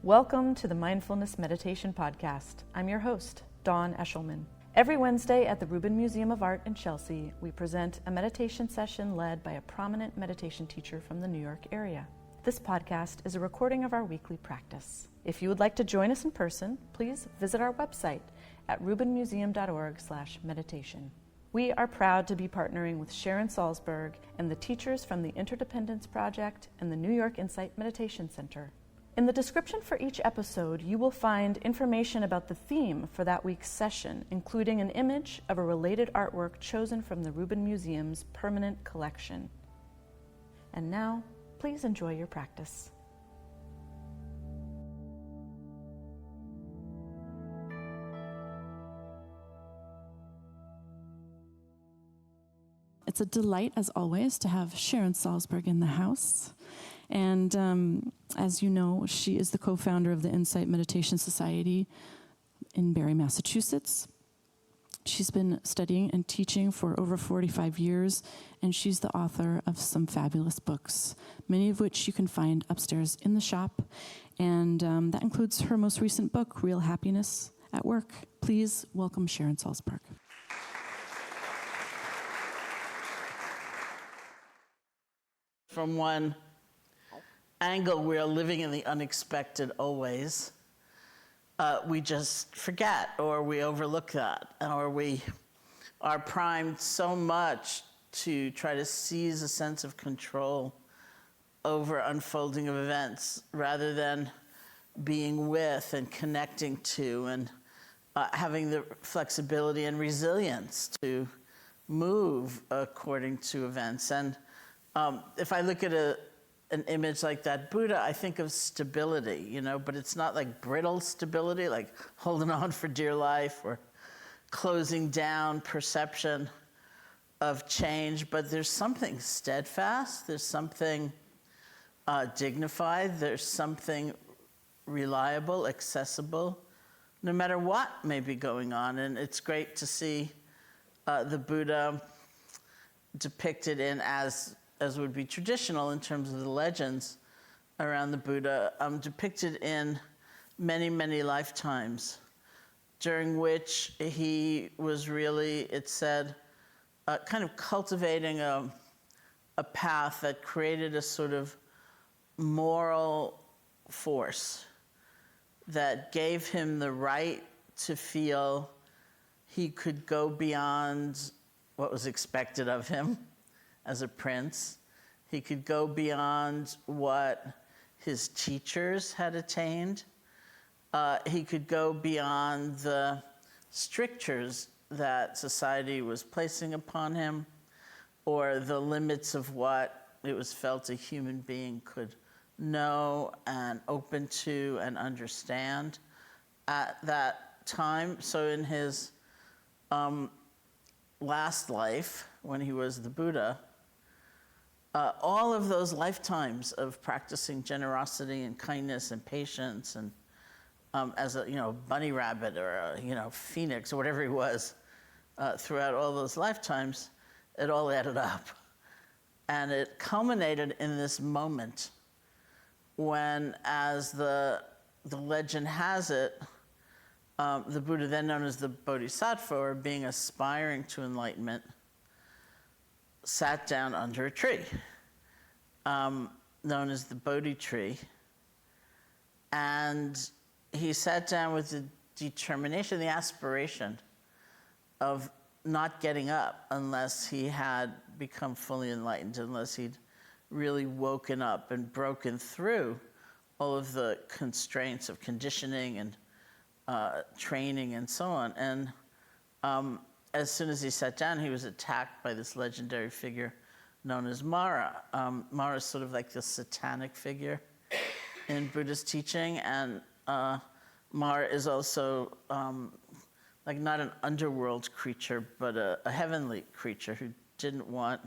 Welcome to the Mindfulness Meditation Podcast. I'm your host, Dawn Eshelman. Every Wednesday at the Rubin Museum of Art in Chelsea, we present a meditation session led by a prominent meditation teacher from the New York area. This podcast is a recording of our weekly practice. If you would like to join us in person, please visit our website at rubinmuseum.org/meditation. We are proud to be partnering with Sharon Salzberg and the teachers from the Interdependence Project and the New York Insight Meditation Center. In the description for each episode, you will find information about the theme for that week's session, including an image of a related artwork chosen from the Rubin Museum's permanent collection. And now, please enjoy your practice. It's a delight, as always, to have Sharon Salzberg in the house. And as you know, she is the co-founder of the Insight Meditation Society in Barre, Massachusetts. She's been studying and teaching for over 45 years, and she's the author of some fabulous books, many of which you can find upstairs in the shop. And that includes her most recent book, Real Happiness at Work. Please welcome Sharon Salzberg. From one angle, we are living in the unexpected always. We just forget, or we overlook that, or we are primed so much to try to seize a sense of control over unfolding of events rather than being with and connecting to and having the flexibility and resilience to move according to events. And if I look at an image like that Buddha, I think of stability, but it's not like brittle stability, like holding on for dear life or closing down perception of change, but there's something steadfast, there's something dignified, there's something reliable, accessible, no matter what may be going on. And it's great to see the Buddha depicted in as would be traditional in terms of the legends around the Buddha, depicted in many, many lifetimes, during which he was really, it said, kind of cultivating a path that created a sort of moral force that gave him the right to feel he could go beyond what was expected of him as a prince. He could go beyond what his teachers had attained. He could go beyond the strictures that society was placing upon him, or the limits of what it was felt a human being could know and open to and understand at that time. So in his last life, when he was the Buddha, all of those lifetimes of practicing generosity and kindness and patience and as a bunny rabbit or a phoenix or whatever he was, throughout all those lifetimes, it all added up. And it culminated in this moment when, as the legend has it, the Buddha, then known as the Bodhisattva, or being aspiring to enlightenment, sat down under a tree, known as the Bodhi tree. And he sat down with the determination, the aspiration of not getting up unless he had become fully enlightened, unless he'd really woken up and broken through all of the constraints of conditioning and training and so on. And as soon as he sat down, he was attacked by this legendary figure known as Mara. Mara is sort of like the satanic figure in Buddhist teaching, and Mara is also like not an underworld creature, but a heavenly creature who didn't want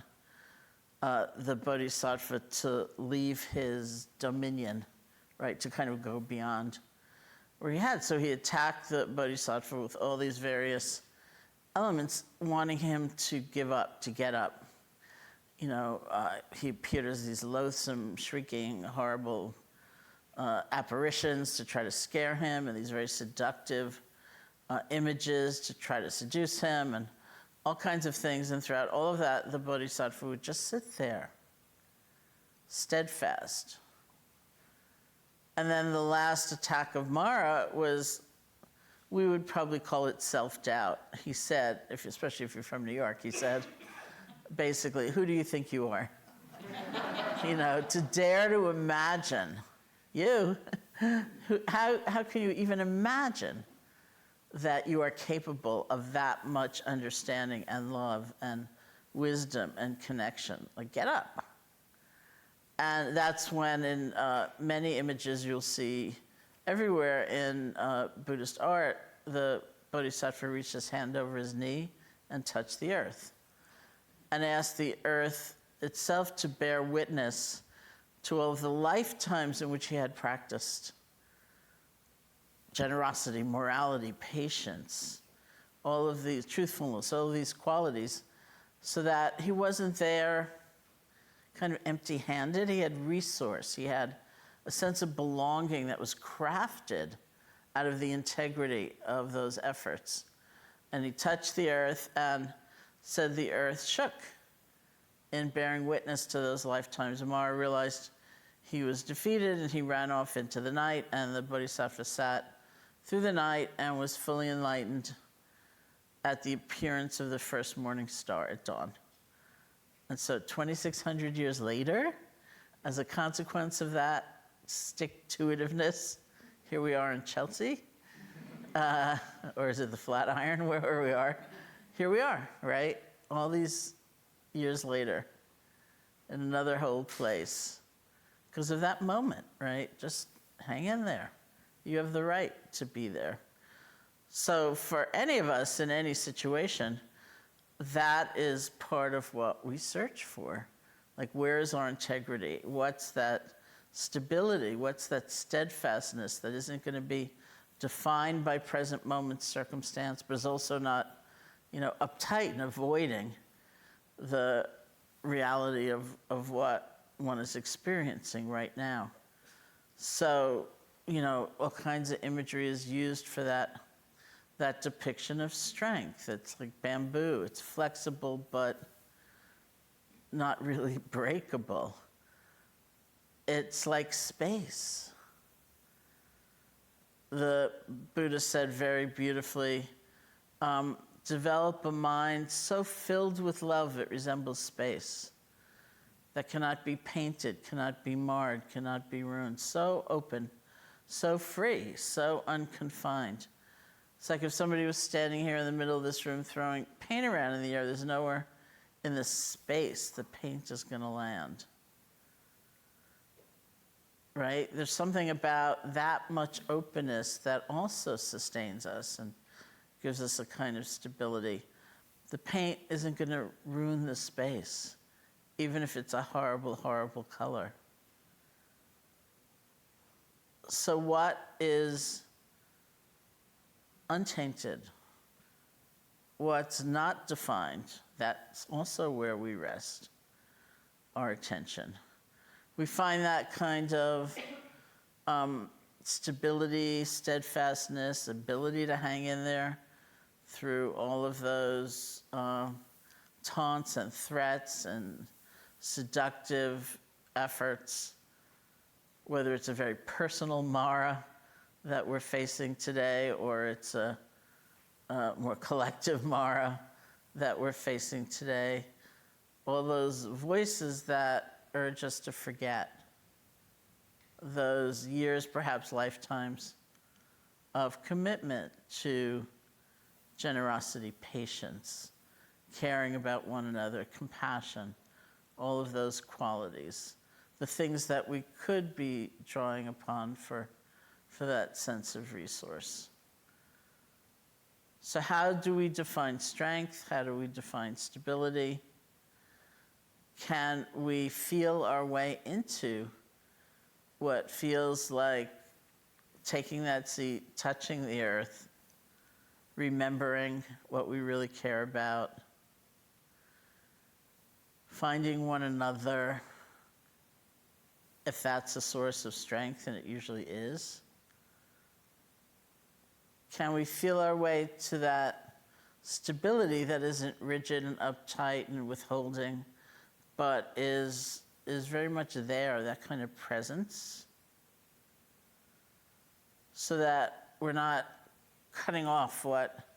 the Bodhisattva to leave his dominion, right, to kind of go beyond where he had. So he attacked the Bodhisattva with all these various elements, wanting him to give up, to get up. He appeared as these loathsome, shrieking, horrible apparitions to try to scare him, and these very seductive images to try to seduce him, and all kinds of things. And throughout all of that, the Bodhisattva would just sit there, steadfast. And then the last attack of Mara was, we would probably call it self-doubt. He said, especially if you're from New York, he said, basically, who do you think you are? To dare to imagine, how can you even imagine that you are capable of that much understanding and love and wisdom and connection? Like, get up. And that's when in many images you'll see everywhere in Buddhist art, the Bodhisattva reached his hand over his knee and touched the earth and asked the earth itself to bear witness to all of the lifetimes in which he had practiced generosity, morality, patience, all of these, truthfulness, all of these qualities, so that he wasn't there kind of empty-handed. He had resource. He had a sense of belonging that was crafted out of the integrity of those efforts. And he touched the earth and said the earth shook in bearing witness to those lifetimes. Mara realized he was defeated, and he ran off into the night, and the Bodhisattva sat through the night and was fully enlightened at the appearance of the first morning star at dawn. And so 2,600 years later, as a consequence of that stick-to-itiveness, here we are in Chelsea, or is it the Flatiron where we are? Here we are, right? All these years later, in another whole place, because of that moment, right? Just hang in there. You have the right to be there. So for any of us in any situation, that is part of what we search for. Like, where is our integrity? What's that stability? What's that steadfastness that isn't going to be defined by present moment circumstance, but is also not, uptight and avoiding the reality of what one is experiencing right now. So, all kinds of imagery is used for that depiction of strength. It's like bamboo. It's flexible, but not really breakable. It's like space. The Buddha said very beautifully, develop a mind so filled with love it resembles space, that cannot be painted, cannot be marred, cannot be ruined, so open, so free, so unconfined. It's like if somebody was standing here in the middle of this room throwing paint around in the air, there's nowhere in the space the paint is going to land. Right? There's something about that much openness that also sustains us and gives us a kind of stability. The paint isn't going to ruin the space, even if it's a horrible, horrible color. So what is untainted? What's not defined? That's also where we rest our attention. We find that kind of stability, steadfastness, ability to hang in there through all of those taunts and threats and seductive efforts, whether it's a very personal Mara that we're facing today, or it's a more collective Mara that we're facing today. All those voices that urge us to forget those years, perhaps lifetimes, of commitment to generosity, patience, caring about one another, compassion, all of those qualities, the things that we could be drawing upon for that sense of resource. So how do we define strength? How do we define stability? Can we feel our way into what feels like taking that seat, touching the earth, remembering what we really care about, finding one another, if that's a source of strength, and it usually is, can we feel our way to that stability that isn't rigid and uptight and withholding, but is very much there, that kind of presence, so that we're not cutting off what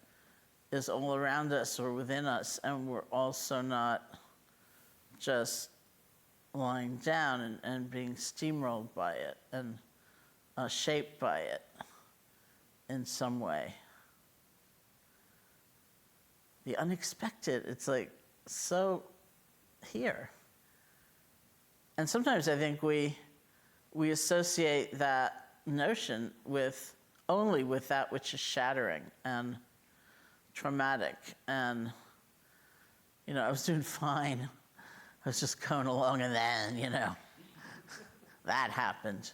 is all around us or within us, and we're also not just lying down and being steamrolled by it and shaped by it in some way. The unexpected, it's like so here. And sometimes I think we associate that notion only with that which is shattering and traumatic. And, I was doing fine. I was just going along, and then, that happened.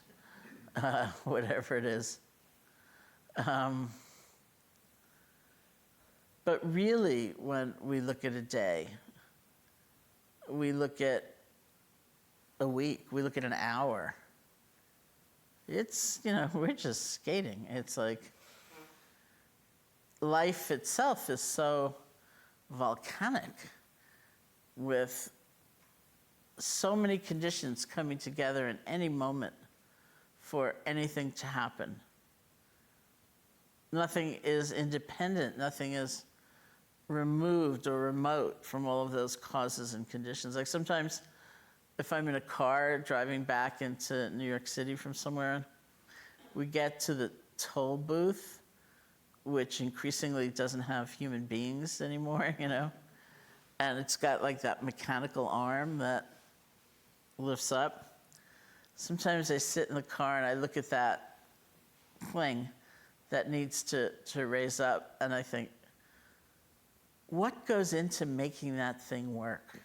Whatever it is. But really, when we look at a day, we look at a week, we look at an hour, it's, we're just skating. It's like life itself is so volcanic with so many conditions coming together in any moment for anything to happen. Nothing is independent, nothing is removed or remote from all of those causes and conditions. Like sometimes if I'm in a car driving back into New York City from somewhere, we get to the toll booth, which increasingly doesn't have human beings anymore, and it's got like that mechanical arm that lifts up. Sometimes I sit in the car and I look at that thing that needs to raise up, and I think, what goes into making that thing work?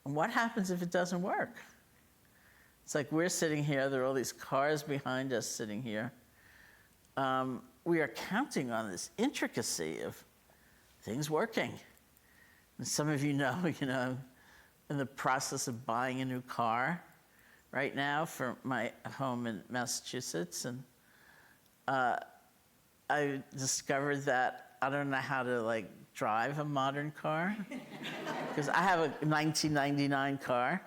And what happens if it doesn't work? It's like we're sitting here, there are all these cars behind us sitting here. We are counting on this intricacy of things working. And some of you know, I'm in the process of buying a new car right now for my home in Massachusetts, and I discovered that I don't know how to drive a modern car because I have a 1999 car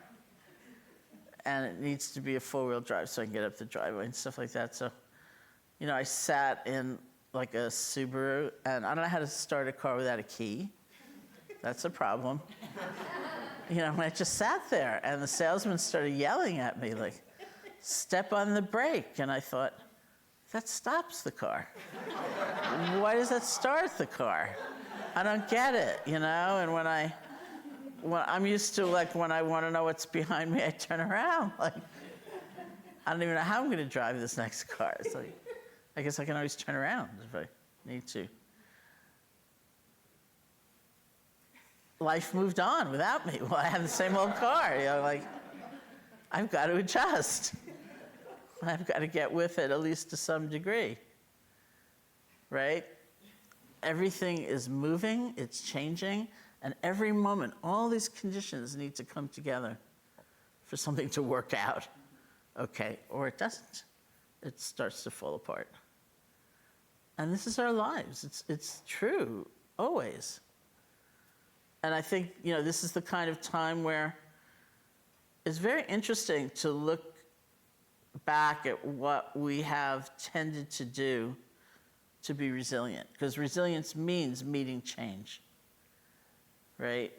and it needs to be a four-wheel drive so I can get up the driveway and stuff like that. So, I sat in like a Subaru, and I don't know how to start a car without a key. That's a problem. And I just sat there, and the salesman started yelling at me like, step on the brake. And I thought, that stops the car. Why does that start the car? I don't get it, And when I'm used to when I want to know what's behind me, I turn around. I don't even know how I'm going to drive this next car. It's like, I guess I can always turn around if I need to. Life moved on without me. Well, I have the same old car. I've got to adjust. I've got to get with it at least to some degree, right? Everything is moving, it's changing, and every moment, all these conditions need to come together for something to work out, okay? Or it doesn't. It starts to fall apart. And this is our lives. It's true, always. And I think, this is the kind of time where it's very interesting to look back at what we have tended to do to be resilient, because resilience means meeting change, right?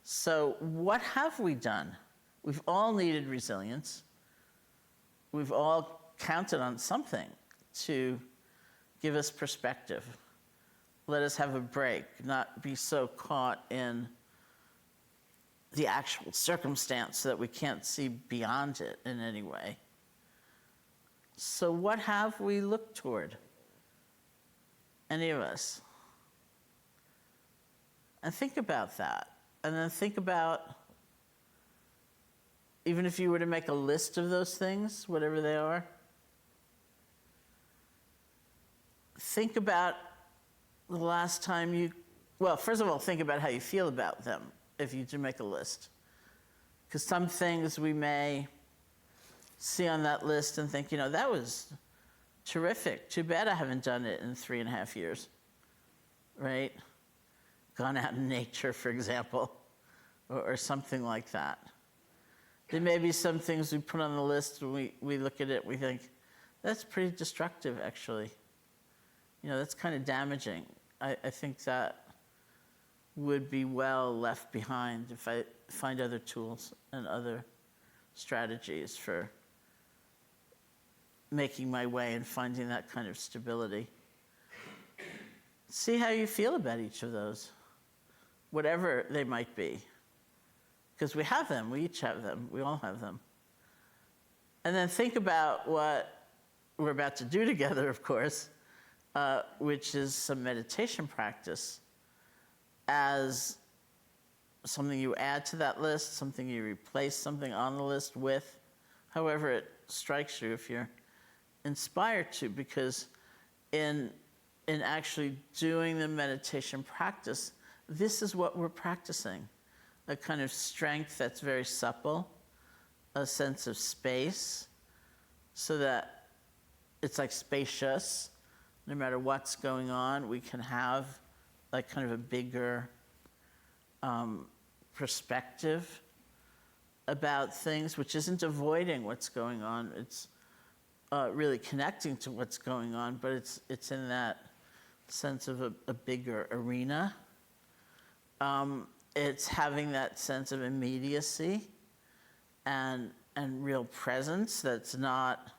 So what have we done? We've all needed resilience. We've all counted on something to give us perspective, let us have a break, not be so caught in the actual circumstance that we can't see beyond it in any way. So what have we looked toward? Any of us? And think about that. And then think about, even if you were to make a list of those things, whatever they are, think about the last time first of all, think about how you feel about them, if you do make a list. Because some things we may see on that list and think, that was terrific. Too bad I haven't done it in 3.5 years, right? Gone out in nature, for example, or something like that. There may be some things we put on the list, when we look at it, we think, that's pretty destructive, actually. That's kind of damaging. I think that would be well left behind if I find other tools and other strategies for making my way and finding that kind of stability. See how you feel about each of those, whatever they might be. Because we have them, we each have them, we all have them. And then think about what we're about to do together, of course, which is some meditation practice as something you add to that list, something you replace something on the list with, however it strikes you if you're inspired to, because in actually doing the meditation practice, this is what we're practicing. A kind of strength that's very supple, a sense of space, so that it's like spacious. No matter what's going on, we can have like kind of a bigger perspective about things, which isn't avoiding what's going on. It's really connecting to what's going on, but it's in that sense of a bigger arena. It's having that sense of immediacy and real presence that's not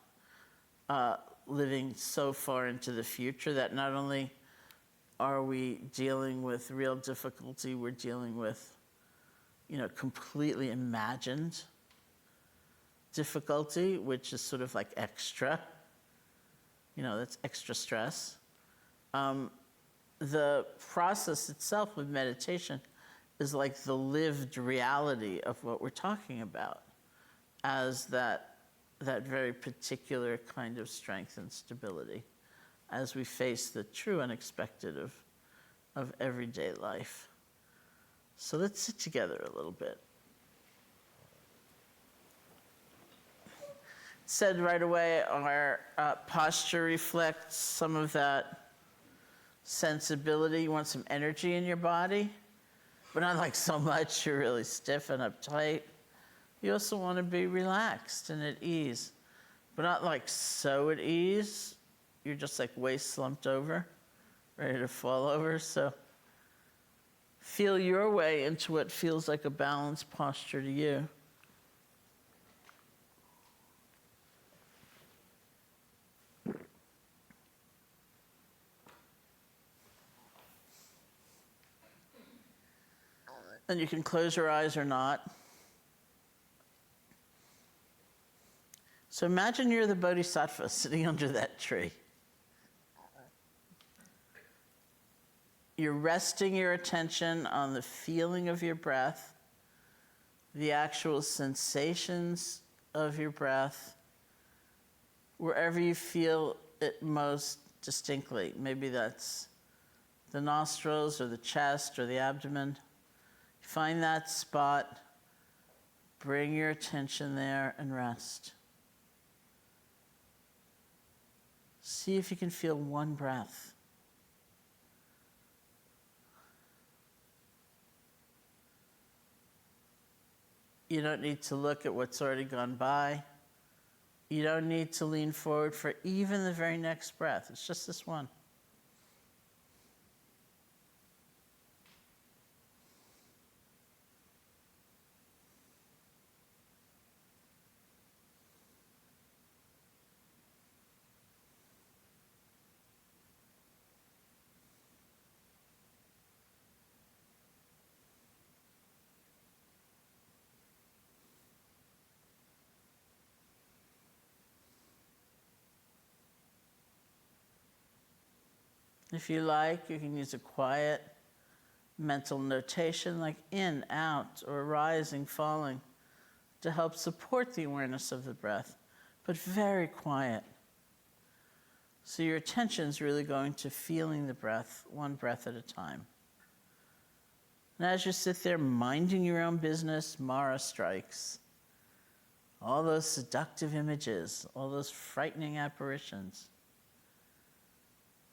living so far into the future that not only are we dealing with real difficulty, we're dealing with, completely imagined difficulty, which is sort of like extra. That's extra stress. The process itself of meditation is like the lived reality of what we're talking about as that very particular kind of strength and stability as we face the true unexpected of everyday life. So let's sit together a little bit. Said right away, our posture reflects some of that sensibility. You want some energy in your body, but not like so much you're really stiff and uptight. You also want to be relaxed and at ease, but not like so at ease. You're just like waist slumped over, ready to fall over. So feel your way into what feels like a balanced posture to you. And you can close your eyes or not. So imagine you're the bodhisattva sitting under that tree. You're resting your attention on the feeling of your breath, the actual sensations of your breath, wherever you feel it most distinctly. Maybe that's the nostrils or the chest or the abdomen. Find that spot, bring your attention there and rest. See if you can feel one breath. You don't need to look at what's already gone by. You don't need to lean forward for even the very next breath. It's just this one. If you like, you can use a quiet mental notation like in, out, or rising, falling to help support the awareness of the breath, but very quiet. So your attention is really going to feeling the breath, one breath at a time. And as you sit there minding your own business, Mara strikes. All those seductive images, all those frightening apparitions.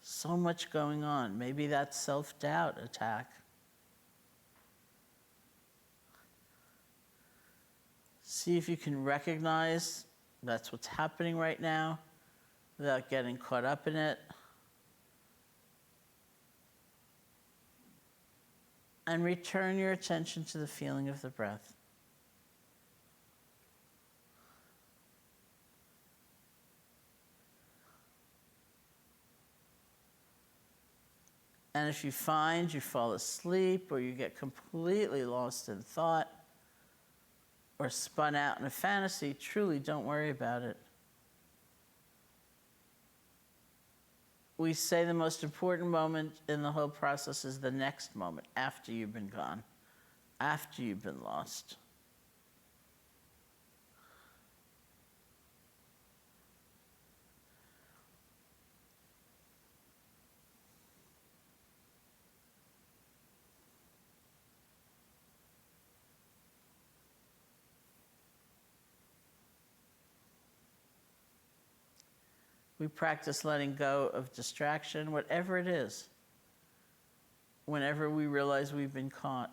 So much going on. Maybe that's self-doubt attack. See if you can recognize that's what's happening right now without getting caught up in it. And return your attention to the feeling of the breath. And if you find you fall asleep or you get completely lost in thought or spun out in a fantasy, truly don't worry about it. We say the most important moment in the whole process is the next moment, after you've been gone, after you've been lost. We practice letting go of distraction, whatever it is, whenever we realize we've been caught.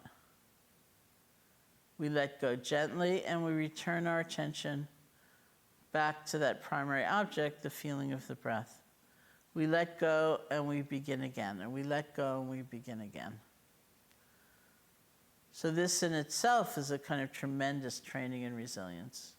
We let go gently and we return our attention back to that primary object, the feeling of the breath. We let go and we begin again, and we let go and we begin again. So this in itself is a kind of tremendous training in resilience.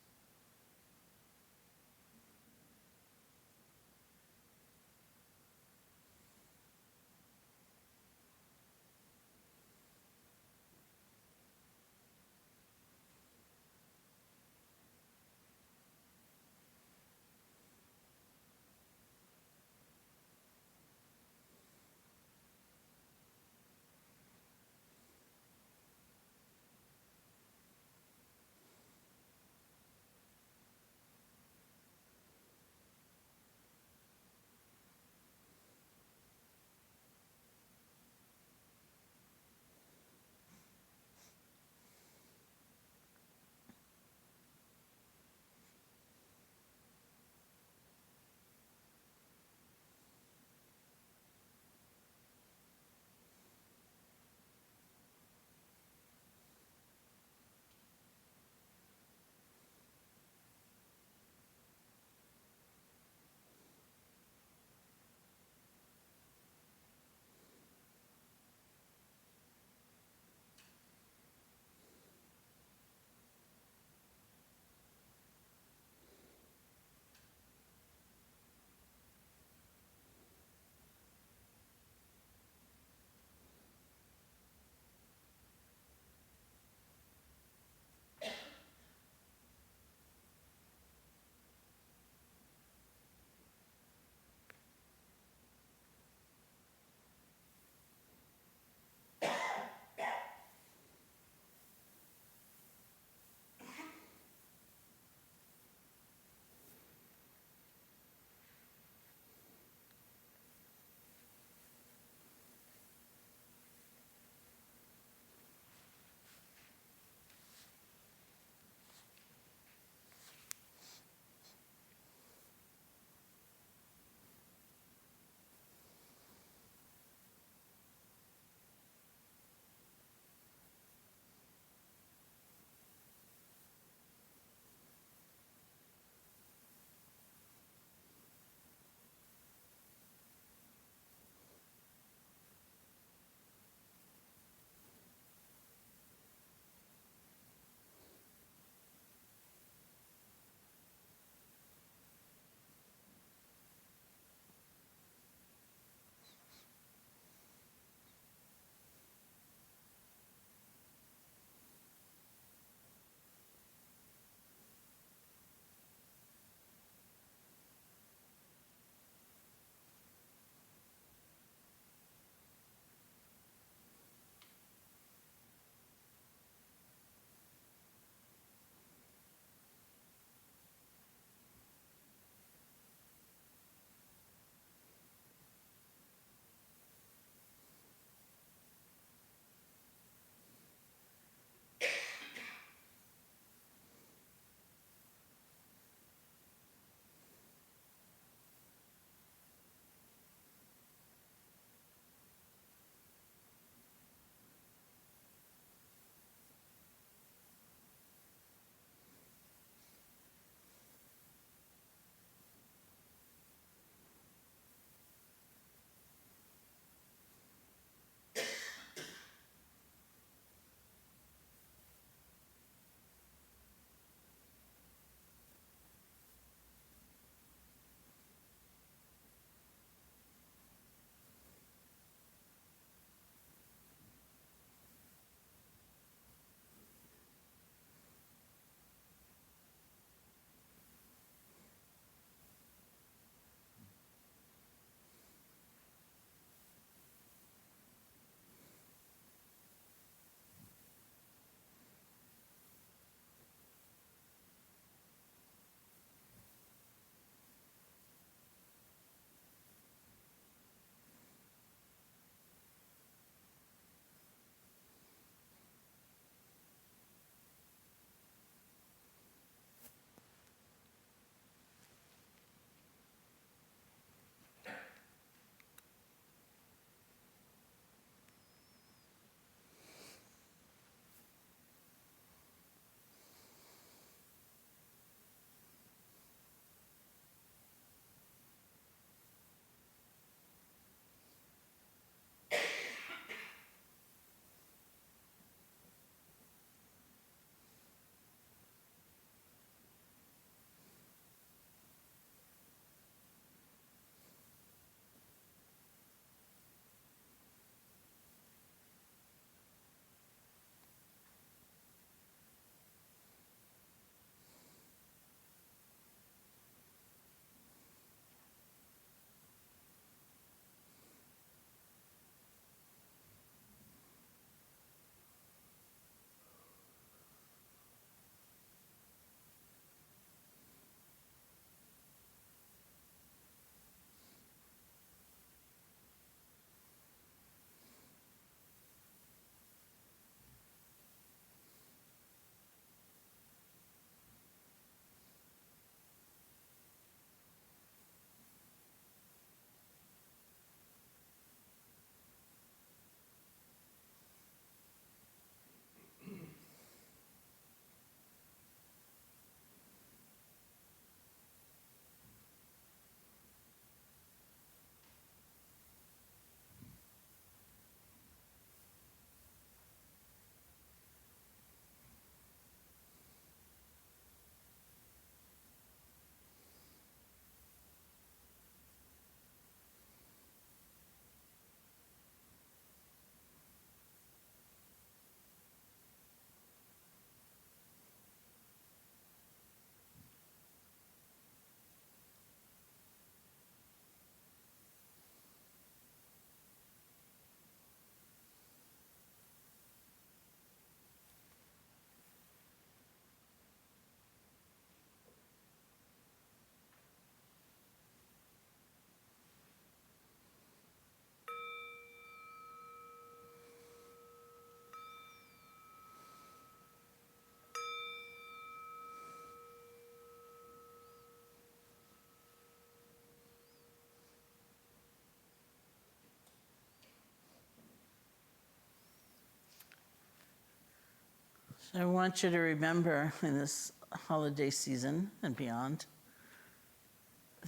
I want you to remember in this holiday season and beyond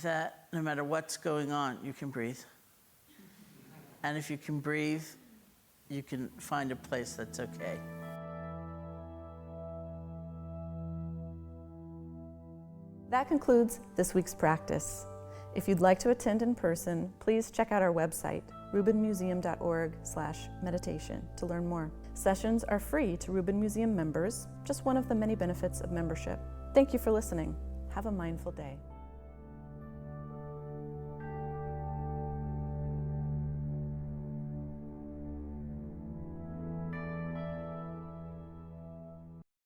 that no matter what's going on, you can breathe. And if you can breathe, you can find a place that's okay. That concludes this week's practice. If you'd like to attend in person, please check out our website, rubinmuseum.org/meditation, to learn more. Sessions are free to Rubin Museum members, just one of the many benefits of membership. Thank you for listening. Have a mindful day.